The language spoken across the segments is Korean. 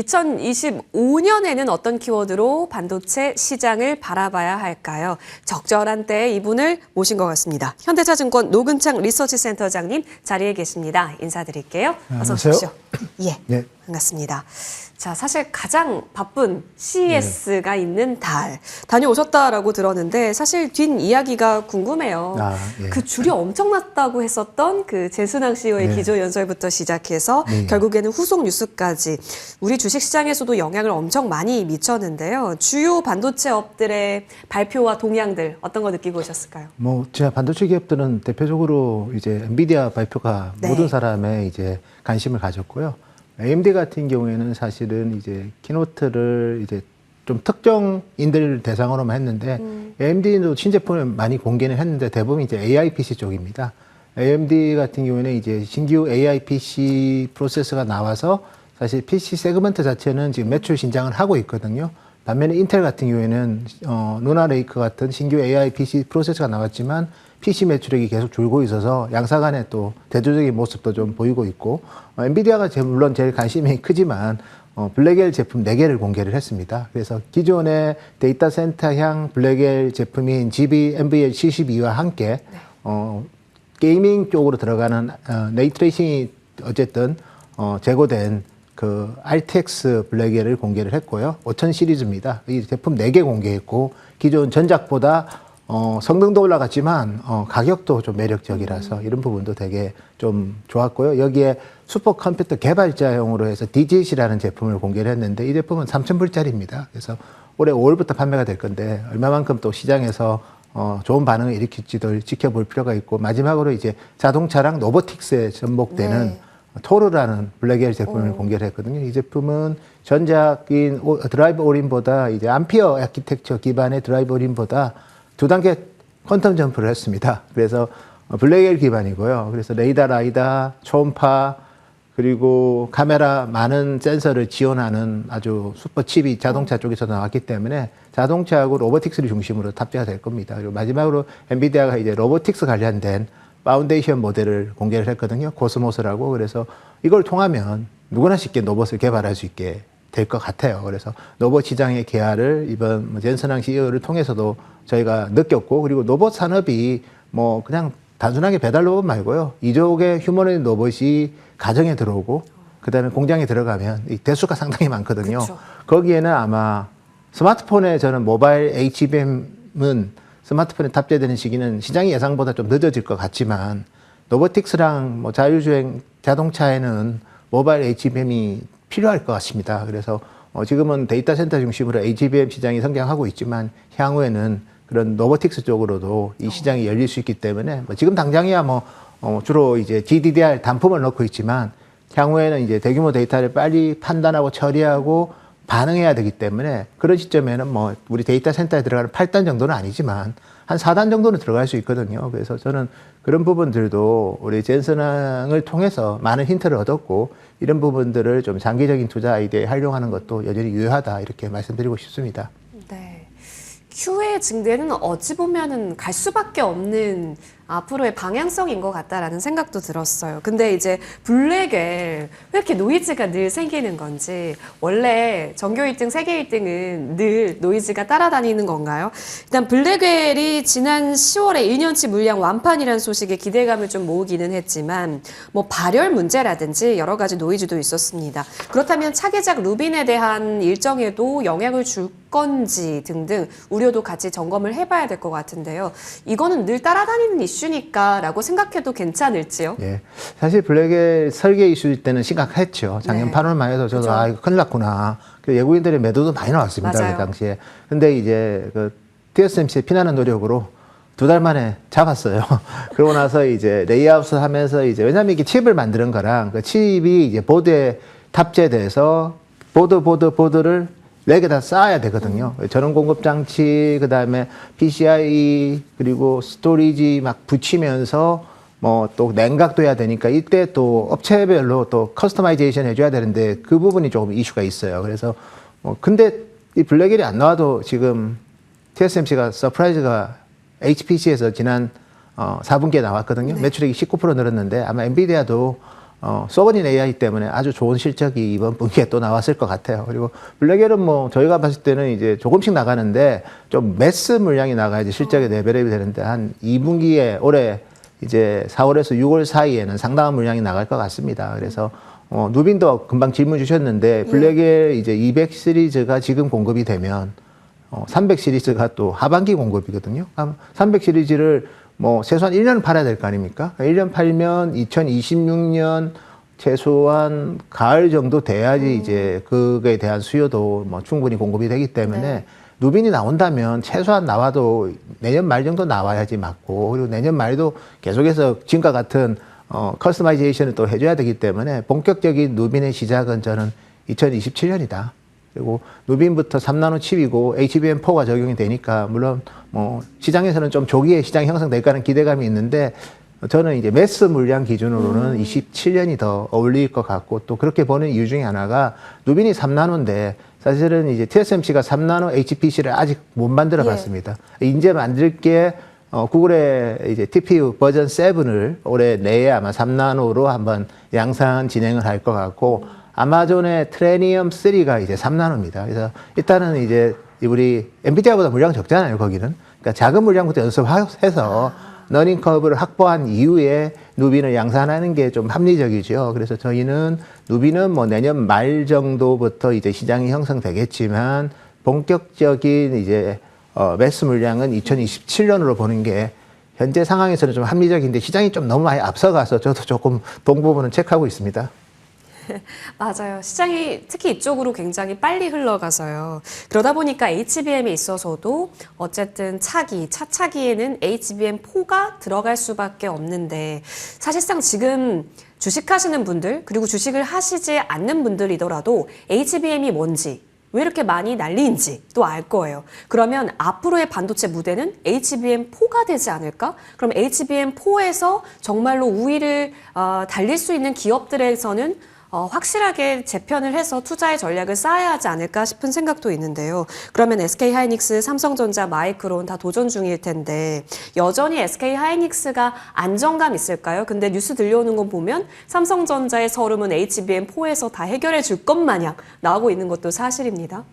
2025년에는 어떤 키워드로 반도체 시장을 바라봐야 할까요? 적절한 때에 이분을 모신 것 같습니다. 현대차증권 노근창 리서치센터장님 자리에 계십니다. 인사드릴게요. 어서 오십시오. 예, 네. 반갑습니다. 자, 사실 가장 바쁜 CES가 있는 달 다녀오셨다라고 들었는데 사실 뒷이야기가 궁금해요. 그 줄이 엄청났다고 했었던 그 재순항 CEO의 기조연설부터 시작해서 결국에는 후속 뉴스까지 우리 주식시장에서도 영향을 엄청 많이 미쳤는데요. 주요 반도체 업들의 발표와 동향들 어떤 거 느끼고 오셨을까요? 제가 반도체 기업들은 대표적으로 이제 엔비디아 발표가 모든 사람의 이제 관심을 가졌고요. AMD 같은 경우에는 사실은 이제 키노트를 이제 좀 특정인들 대상으로만 했는데 AMD도 신제품을 많이 공개는 했는데 대부분 이제 AI PC 쪽입니다. AMD 같은 경우에는 이제 신규 AI PC 프로세서가 나와서 사실 PC 세그먼트 자체는 지금 매출 신장을 하고 있거든요. 반면에 인텔 같은 경우에는 루나 레이크 같은 신규 AI PC 프로세서가 나왔지만 PC 매출액이 계속 줄고 있어서 양사 간의 또 대조적인 모습도 좀 보이고 있고 엔비디아가 물론 제일 관심이 크지만 블랙엘 제품 4개를 공개를 했습니다. 그래서 기존의 데이터 센터향 블랙엘 제품인 GB NVL72와 함께 게이밍 쪽으로 들어가는 레이트레이싱이 어쨌든 제고된 그 RTX 블랙엘을 공개를 했고요. 5000 시리즈입니다. 이 제품 4개 공개했고 기존 전작보다 성능도 올라갔지만 가격도 좀 매력적이라서 이런 부분도 되게 좀 좋았고요. 여기에 슈퍼컴퓨터 개발자용으로 해서 DGC라는 제품을 공개를 했는데 이 제품은 3,000불짜리입니다. 그래서 올해 5월부터 판매가 될 건데 얼마만큼 또 시장에서 좋은 반응을 일으킬지도 지켜볼 필요가 있고 마지막으로 이제 자동차랑 로보틱스에 접목되는 토르라는 블랙엘 제품을 공개를 했거든요. 이 제품은 전작인 드라이브 올인보다 이제 암피어 아키텍처 기반의 드라이브 올인보다 2단계 퀀텀 점프를 했습니다. 그래서 블랙엘 기반이고요. 그래서 레이더, 라이다, 초음파, 그리고 카메라 많은 센서를 지원하는 아주 슈퍼 칩이 자동차 쪽에서 나왔기 때문에 자동차하고 로보틱스를 중심으로 탑재가 될 겁니다. 그리고 마지막으로 엔비디아가 이제 로보틱스 관련된 파운데이션 모델을 공개를 했거든요. 코스모스라고. 그래서 이걸 통하면 누구나 쉽게 로봇을 개발할 수 있게 될 것 같아요. 그래서 로봇 시장의 개화를 이번 젠슨항 CEO를 통해서도 저희가 느꼈고, 그리고 로봇 산업이 그냥 단순하게 배달 로봇 말고요. 이쪽에 휴머노이드 로봇이 가정에 들어오고, 그 다음에 공장에 들어가면 이 대수가 상당히 많거든요. 그쵸. 거기에는 아마 스마트폰에 저는 모바일 HBM은 스마트폰에 탑재되는 시기는 시장의 예상보다 좀 늦어질 것 같지만, 로보틱스랑 자율주행 자동차에는 모바일 HBM이 필요할 것 같습니다. 그래서 지금은 데이터 센터 중심으로 HBM 시장이 성장하고 있지만 향후에는 그런 로보틱스 쪽으로도 이 시장이 열릴 수 있기 때문에 지금 당장이야 주로 이제 GDDR 단품을 넣고 있지만 향후에는 이제 대규모 데이터를 빨리 판단하고 처리하고 반응해야 되기 때문에 그런 시점에는 우리 데이터 센터에 들어가는 8단 정도는 아니지만 한 4단 정도는 들어갈 수 있거든요. 그래서 저는 그런 부분들도 우리 젠슨항을 통해서 많은 힌트를 얻었고 이런 부분들을 좀 장기적인 투자 아이디어에 활용하는 것도 여전히 유효하다 이렇게 말씀드리고 싶습니다. 네. Q의 증대는 어찌 보면은 갈 수밖에 없는 앞으로의 방향성인 것 같다라는 생각도 들었어요. 근데 이제 블랙엘 왜 이렇게 노이즈가 늘 생기는 건지, 원래 전교 1등, 세계 1등은 늘 노이즈가 따라다니는 건가요? 일단 블랙엘이 지난 10월에 1년치 물량 완판이라는 소식에 기대감을 좀 모으기는 했지만 발열 문제라든지 여러 가지 노이즈도 있었습니다. 그렇다면 차기작 루빈에 대한 일정에도 영향을 줄 건지 등등 우려도 같이 점검을 해봐야 될 것 같은데요. 이거는 늘 따라다니는 이슈니까라고 생각해도 괜찮을지요? 예, 사실 블랙엘 설계 이슈일 때는 심각했죠. 작년 8월만 해도 저도 이거 큰일 났구나. 외국인들의 매도도 많이 나왔습니다. 맞아요. 그 당시에. 근데 이제 TSMC의 피나는 노력으로 2달 만에 잡았어요. 그러고 나서 이제 레이아웃을 하면서 왜냐면 이게 칩을 만드는 거랑 그 칩이 이제 보드에 탑재돼서 보드를 4개 쌓아야 되거든요. 전원 공급 장치, 그 다음에 PCIe, 그리고 스토리지 막 붙이면서 또 냉각도 해야 되니까 이때 또 업체별로 또 커스터마이제이션 해줘야 되는데 그 부분이 조금 이슈가 있어요. 그래서 근데 이 블랙엘이 안 나와도 지금 TSMC가 서프라이즈가 HPC에서 지난 4분기에 나왔거든요. 매출액이 19% 늘었는데 아마 엔비디아도 소버린 AI 때문에 아주 좋은 실적이 이번 분기에 또 나왔을 것 같아요. 그리고 블랙엘은 뭐 저희가 봤을 때는 이제 조금씩 나가는데 좀 매스 물량이 나가야지 실적에 레벨업이 되는데 한 2분기에 올해 이제 4월에서 6월 사이에는 상당한 물량이 나갈 것 같습니다. 그래서 누빈도 금방 질문 주셨는데 블랙엘 이제 200 시리즈가 지금 공급이 되면 300 시리즈가 또 하반기 공급이거든요. 300 시리즈를 뭐 최소한 1년 팔아야 될 거 아닙니까? 1년 팔면 2026년 최소한 가을 정도 돼야지 이제 그거에 대한 수요도 뭐 충분히 공급이 되기 때문에 네. 누빈이 나온다면 최소한 나와도 내년 말 정도 나와야지 맞고, 그리고 내년 말도 계속해서 지금과 같은 커스터마이제이션을 또 해줘야 되기 때문에 본격적인 누빈의 시작은 저는 2027년이다. 그리고 누빈부터 3나노 칩이고 HBM4가 적용이 되니까 물론 뭐 시장에서는 좀 조기에 시장 형성될까 하는 기대감이 있는데 저는 이제 매스 물량 기준으로는 27년이 더 어울릴 것 같고, 또 그렇게 보는 이유 중에 하나가 누빈이 3나노인데 사실은 이제 TSMC가 3나노 HPC를 아직 못 만들어 봤습니다. 이제 만들 게 구글의 이제 TPU 버전 7을 올해 내에 아마 3나노로 한번 양산 진행을 할 것 같고, 아마존의 트레니엄 3가 이제 3나노입니다. 그래서 일단은 이제 우리 엔비디아보다 물량 적잖아요, 거기는. 그러니까 작은 물량부터 연습해서 러닝 커브를 확보한 이후에 누빈을 양산하는 게 좀 합리적이죠. 그래서 저희는 누빈은 뭐 내년 말 정도부터 이제 시장이 형성되겠지만 본격적인 이제 매스 물량은 2027년으로 보는 게 현재 상황에서는 좀 합리적인데 시장이 좀 너무 많이 앞서가서 저도 조금 동부분은 체크하고 있습니다. 맞아요. 시장이 특히 이쪽으로 굉장히 빨리 흘러가서요. 그러다 보니까 HBM에 있어서도 어쨌든 차차기에는 HBM4가 들어갈 수밖에 없는데, 사실상 지금 주식하시는 분들, 그리고 주식을 하시지 않는 분들이더라도 HBM이 뭔지, 왜 이렇게 많이 난리인지 또 알 거예요. 그러면 앞으로의 반도체 무대는 HBM4가 되지 않을까? 그럼 HBM4에서 정말로 우위를 달릴 수 있는 기업들에서는 확실하게 재편을 해서 투자의 전략을 쌓아야 하지 않을까 싶은 생각도 있는데요. 그러면 SK하이닉스, 삼성전자, 마이크론 다 도전 중일 텐데 여전히 SK하이닉스가 안정감 있을까요? 근데 뉴스 들려오는 거 보면 삼성전자의 서름은 HBM4에서 다 해결해 줄 것 마냥 나오고 있는 것도 사실입니다.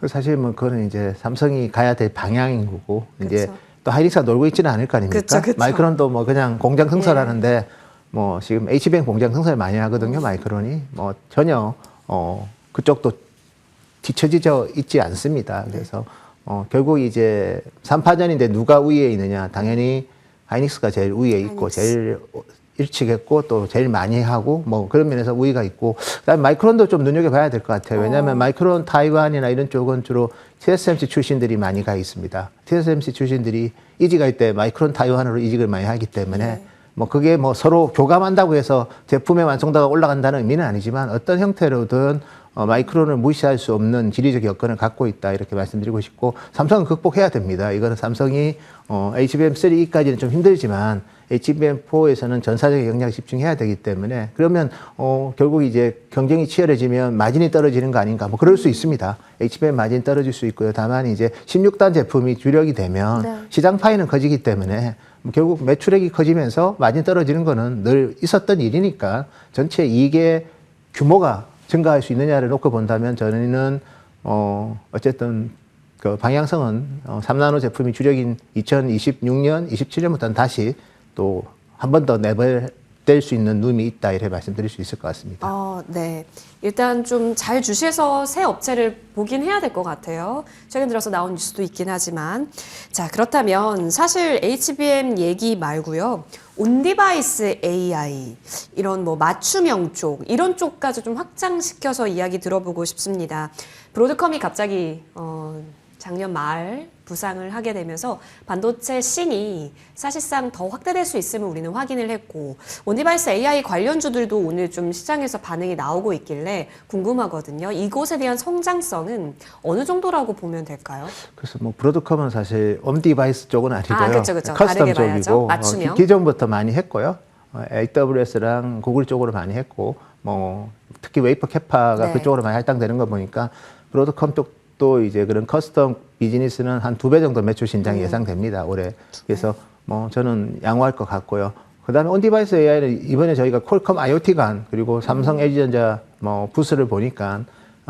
사실 뭐 그거는 이제 삼성이 가야 될 방향인 거고, 이제 그쵸. 또 하이닉스가 놀고 있지는 않을 거 아닙니까? 그쵸, 그쵸. 마이크론도 뭐 그냥 공장 승설하는데 뭐 지금 HBM 공장 승설 많이 하거든요, 마이크론이. 뭐 전혀 그쪽도 뒤처지져 있지 않습니다. 그래서 결국 이제 3파전인데 누가 우위에 있느냐? 당연히 하이닉스가 제일 우위에 있고 제일 일찍했고 또 제일 많이 하고 뭐 그런 면에서 우위가 있고, 그다음에 마이크론도 좀 눈여겨봐야 될 것 같아요. 왜냐하면 마이크론 타이완이나 이런 쪽은 주로 TSMC 출신들이 많이 가 있습니다. TSMC 출신들이 이직할 때 마이크론 타이완으로 이직을 많이 하기 때문에 뭐 그게 뭐 서로 교감한다고 해서 제품의 완성도가 올라간다는 의미는 아니지만 어떤 형태로든 마이크론을 무시할 수 없는 지리적 여건을 갖고 있다, 이렇게 말씀드리고 싶고, 삼성은 극복해야 됩니다. 이거는 삼성이 HBM3까지는 좀 힘들지만 HBM4에서는 전사적인 역량에 집중해야 되기 때문에, 그러면 결국 이제 경쟁이 치열해지면 마진이 떨어지는 거 아닌가, 뭐 그럴 수 있습니다. HBM 마진 떨어질 수 있고요. 다만 이제 16단 제품이 주력이 되면 시장 파이는 커지기 때문에 결국 매출액이 커지면서 마진 떨어지는 거는 늘 있었던 일이니까 전체 이익의 규모가 증가할 수 있느냐를 놓고 본다면 저는 어쨌든 그 방향성은 3나노 제품이 주력인 2026년, 27년부터는 다시 또 한 번 더 레벨될 수 있는 룸이 있다, 이렇게 말씀드릴 수 있을 것 같습니다. 네. 일단 좀 잘 주시해서 새 업체를 보긴 해야 될 것 같아요. 최근 들어서 나온 뉴스도 있긴 하지만. 자, 그렇다면 사실 HBM 얘기 말고요. 온디바이스 AI, 이런 뭐 맞춤형 쪽, 이런 쪽까지 좀 확장시켜서 이야기 들어보고 싶습니다. 브로드컴이 갑자기 작년 말 부상을 하게 되면서 반도체 씬이 사실상 더 확대될 수 있음을 우리는 확인을 했고, 온디바이스 AI 관련주들도 오늘 좀 시장에서 반응이 나오고 있길래 궁금하거든요. 이곳에 대한 성장성은 어느 정도라고 보면 될까요? 그래서 뭐 브로드컴은 사실 온디바이스 쪽은 아니고요. 그쵸. 커스텀 쪽이고 맞춤형. 기존부터 많이 했고요. AWS랑 구글 쪽으로 많이 했고, 뭐 특히 웨이퍼 캐파가 그쪽으로 많이 할당되는 거 보니까 브로드컴 쪽도 이제 그런 커스텀 비즈니스는 한 2배 정도 매출 신장이 예상됩니다, 올해. 그래서 뭐 저는 양호할 것 같고요. 그다음에 온디바이스 AI는 이번에 저희가 퀄컴 IoT 간 그리고 삼성 LG전자 뭐 부스를 보니까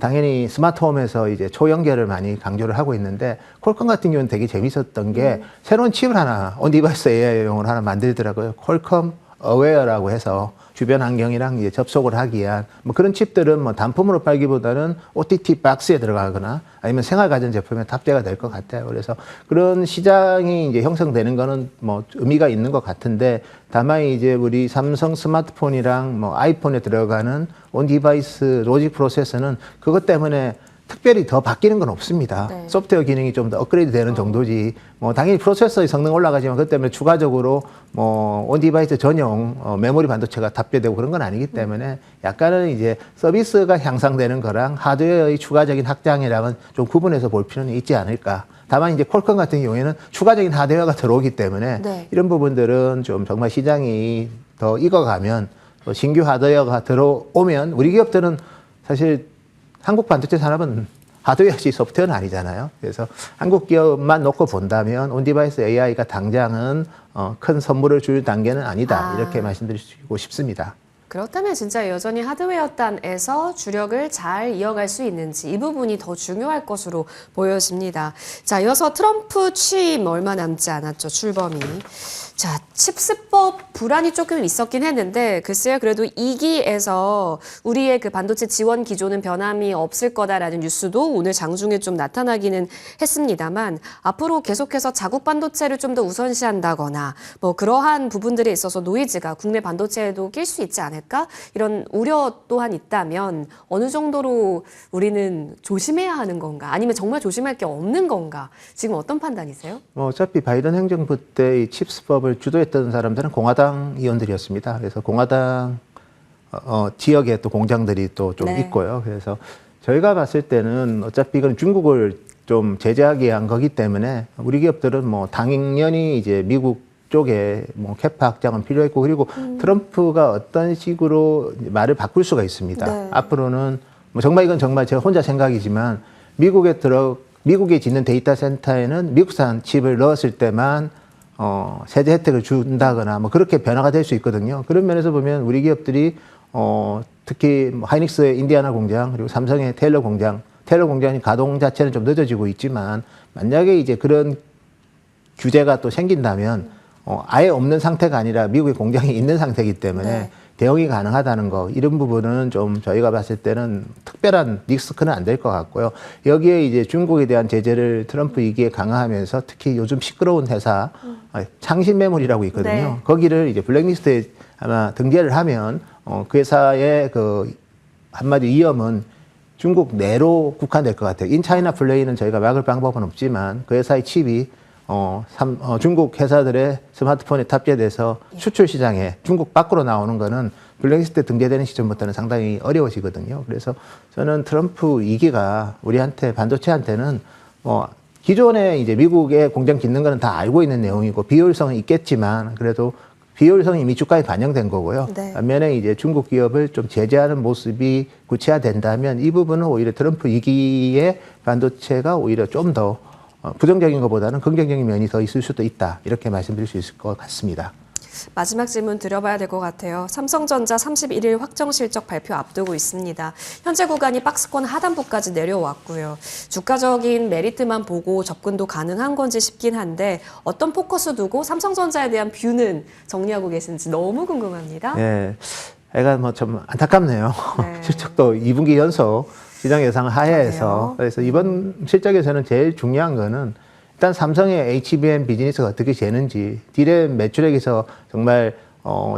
당연히 스마트홈에서 이제 초연결을 많이 강조를 하고 있는데 퀄컴 같은 경우는 되게 재밌었던 게 새로운 칩을 하나 온디바이스 AI용으로 하나 만들더라고요. 퀄컴 어웨어라고 해서 주변 환경이랑 이제 접속을 하기 위한 뭐 그런 칩들은 뭐 단품으로 팔기보다는 OTT 박스에 들어가거나 아니면 생활가전 제품에 탑재가 될 것 같아요. 그래서 그런 시장이 이제 형성되는 거는 뭐 의미가 있는 것 같은데 다만 이제 우리 삼성 스마트폰이랑 뭐 아이폰에 들어가는 온디바이스 로직 프로세서는 그것 때문에 특별히 더 바뀌는 건 없습니다. 네. 소프트웨어 기능이 좀 더 업그레이드 되는 정도지, 뭐, 당연히 프로세서의 성능 올라가지만 그것 때문에 추가적으로 뭐, 온디바이스 전용 메모리 반도체가 탑재되고 그런 건 아니기 때문에 약간은 이제 서비스가 향상되는 거랑 하드웨어의 추가적인 확장이랑은 좀 구분해서 볼 필요는 있지 않을까. 다만 이제 퀄컴 같은 경우에는 추가적인 하드웨어가 들어오기 때문에 네. 이런 부분들은 좀 정말 시장이 더 익어가면 또 신규 하드웨어가 들어오면 우리 기업들은 사실 한국 반도체 산업은 하드웨어지 소프트웨어는 아니잖아요. 그래서 한국 기업만 놓고 본다면 온디바이스 AI가 당장은 큰 선물을 줄 단계는 아니다. 이렇게 말씀드리고 싶습니다. 그렇다면 진짜 여전히 하드웨어 단에서 주력을 잘 이어갈 수 있는지 이 부분이 더 중요할 것으로 보여집니다. 자, 이어서 트럼프 취임 얼마 남지 않았죠, 출범이. 자, 칩스법 불안이 조금 있었긴 했는데 글쎄요, 그래도 2기에서 우리의 그 반도체 지원 기조는 변함이 없을 거다라는 뉴스도 오늘 장중에 좀 나타나기는 했습니다만 앞으로 계속해서 자국 반도체를 좀 더 우선시한다거나 뭐 그러한 부분들에 있어서 노이즈가 국내 반도체에도 낄 수 있지 않을까? 이런 우려 또한 있다면 어느 정도로 우리는 조심해야 하는 건가? 아니면 정말 조심할 게 없는 건가? 지금 어떤 판단이세요? 뭐 어차피 바이든 행정부 때 이 칩스법을 주도했던 사람들은 공화당 의원들이었습니다. 그래서 공화당 지역에 또 공장들이 또 좀 네. 있고요. 그래서 저희가 봤을 때는 어차피 이건 중국을 좀 제재하기 위한 거기 때문에 우리 기업들은 뭐 당연히 이제 미국 쪽에 뭐 캐파 확장은 필요했고 그리고 트럼프가 어떤 식으로 말을 바꿀 수가 있습니다. 네. 앞으로는 뭐 정말 이건 정말 제가 혼자 생각이지만 미국에 짓는 데이터 센터에는 미국산 칩을 넣었을 때만 세제 혜택을 준다거나 뭐 그렇게 변화가 될 수 있거든요. 그런 면에서 보면 우리 기업들이 특히 뭐 하이닉스의 인디아나 공장 그리고 삼성의 테일러 공장이 가동 자체는 좀 늦어지고 있지만 만약에 이제 그런 규제가 또 생긴다면 아예 없는 상태가 아니라 미국의 공장이 있는 상태이기 때문에 네. 대응이 가능하다는 거 이런 부분은 좀 저희가 봤을 때는 특별한 리스크는 안 될 것 같고요. 여기에 이제 중국에 대한 제재를 트럼프 2기에 강화하면서 특히 요즘 시끄러운 회사 창신메모리라고 있거든요. 네. 거기를 이제 블랙리스트에 아마 등재를 하면 그 회사의 그 한마디 위험은 중국 내로 국한될 것 같아요. 인차이나 플레이는 저희가 막을 방법은 없지만 그 회사의 칩이 중국 회사들의 스마트폰에 탑재돼서 수출 시장에 중국 밖으로 나오는 거는 블랙리스트에 등재되는 시점부터는 상당히 어려워지거든요. 그래서 저는 트럼프 2기가 우리한테 반도체한테는 기존에 이제 미국에 공장 짓는 거는 다 알고 있는 내용이고 비효율성은 있겠지만 그래도 비효율성이 이미 주가에 반영된 거고요. 네. 반면에 이제 중국 기업을 좀 제재하는 모습이 구체화된다면 이 부분은 오히려 트럼프 2기의 반도체가 오히려 좀 더 부정적인 것보다는 긍정적인 면이 더 있을 수도 있다. 이렇게 말씀드릴 수 있을 것 같습니다. 마지막 질문 드려봐야 될 것 같아요. 삼성전자 31일 확정 실적 발표 앞두고 있습니다. 현재 구간이 박스권 하단부까지 내려왔고요. 주가적인 메리트만 보고 접근도 가능한 건지 싶긴 한데 어떤 포커스 두고 삼성전자에 대한 뷰는 정리하고 계신지 너무 궁금합니다. 예, 애가 뭐 좀 안타깝네요. 네. 실적도 2분기 연속 시장 예상 하에서 그러네요. 그래서 이번 실적에서는 제일 중요한 거는 일단 삼성의 HBM 비즈니스가 어떻게 되는지, 디램 매출액에서 정말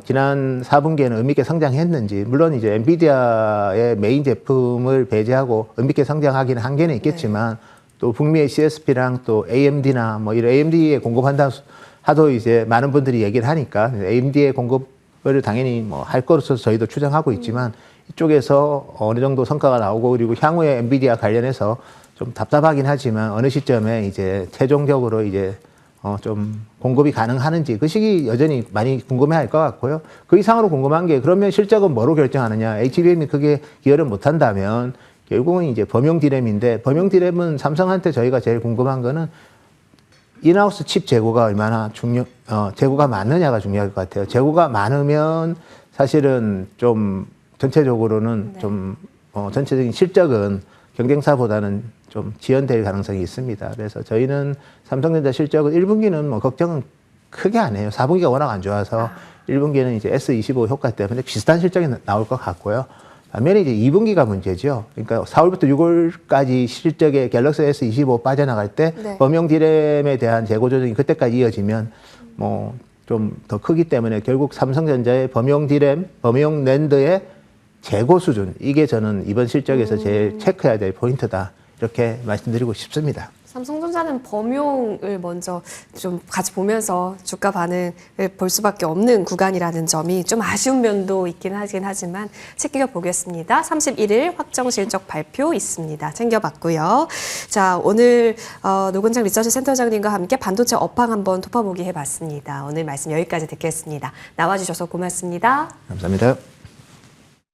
지난 4분기에는 의미 있게 성장했는지, 물론 이제 엔비디아의 메인 제품을 배제하고 의미 있게 성장하기는 한계는 있겠지만 또 북미의 CSP랑 또 AMD나 뭐 이런 AMD에 공급한다 하도 이제 많은 분들이 얘기를 하니까 AMD의 공급을 당연히 뭐 할 거로서 저희도 추정하고 있지만 이쪽에서 어느 정도 성과가 나오고 그리고 향후에 엔비디아 관련해서 좀 답답하긴 하지만 어느 시점에 이제 최종적으로 이제 좀 공급이 가능하는지 그 시기 여전히 많이 궁금해할 것 같고요. 그 이상으로 궁금한 게 그러면 실적은 뭐로 결정하느냐? HBM이 크게 기여를 못한다면 결국은 이제 범용 디램인데 범용 디램은 삼성한테 저희가 제일 궁금한 거는 인하우스 칩 재고가 얼마나 재고가 많느냐가 중요할 것 같아요. 재고가 많으면 사실은 좀 전체적으로는 네. 좀 전체적인 실적은 경쟁사보다는 좀 지연될 가능성이 있습니다. 그래서 저희는 삼성전자 실적은 1분기는 뭐 걱정은 크게 안 해요. 4분기가 워낙 안 좋아서 1분기는 이제 S25 효과 때문에 비슷한 실적이 나올 것 같고요. 반면에 이제 2분기가 문제죠. 그러니까 4월부터 6월까지 실적에 갤럭시 S25 빠져나갈 때 네. 범용 디램에 대한 재고 조정이 그때까지 이어지면 뭐 좀 더 크기 때문에 결국 삼성전자의 범용 디램, 범용 낸드의 재고 수준, 이게 저는 이번 실적에서 제일 체크해야 될 포인트다. 이렇게 말씀드리고 싶습니다. 삼성전자는 범용을 먼저 좀 같이 보면서 주가 반응을 볼 수밖에 없는 구간이라는 점이 좀 아쉬운 면도 있긴 하지만 챙겨보겠습니다. 31일 확정 실적 발표 있습니다. 챙겨봤고요. 자, 오늘 노근창 리서치 센터장님과 함께 반도체 업황 한번 톱어보기 해봤습니다. 오늘 말씀 여기까지 듣겠습니다. 나와주셔서 고맙습니다. 감사합니다.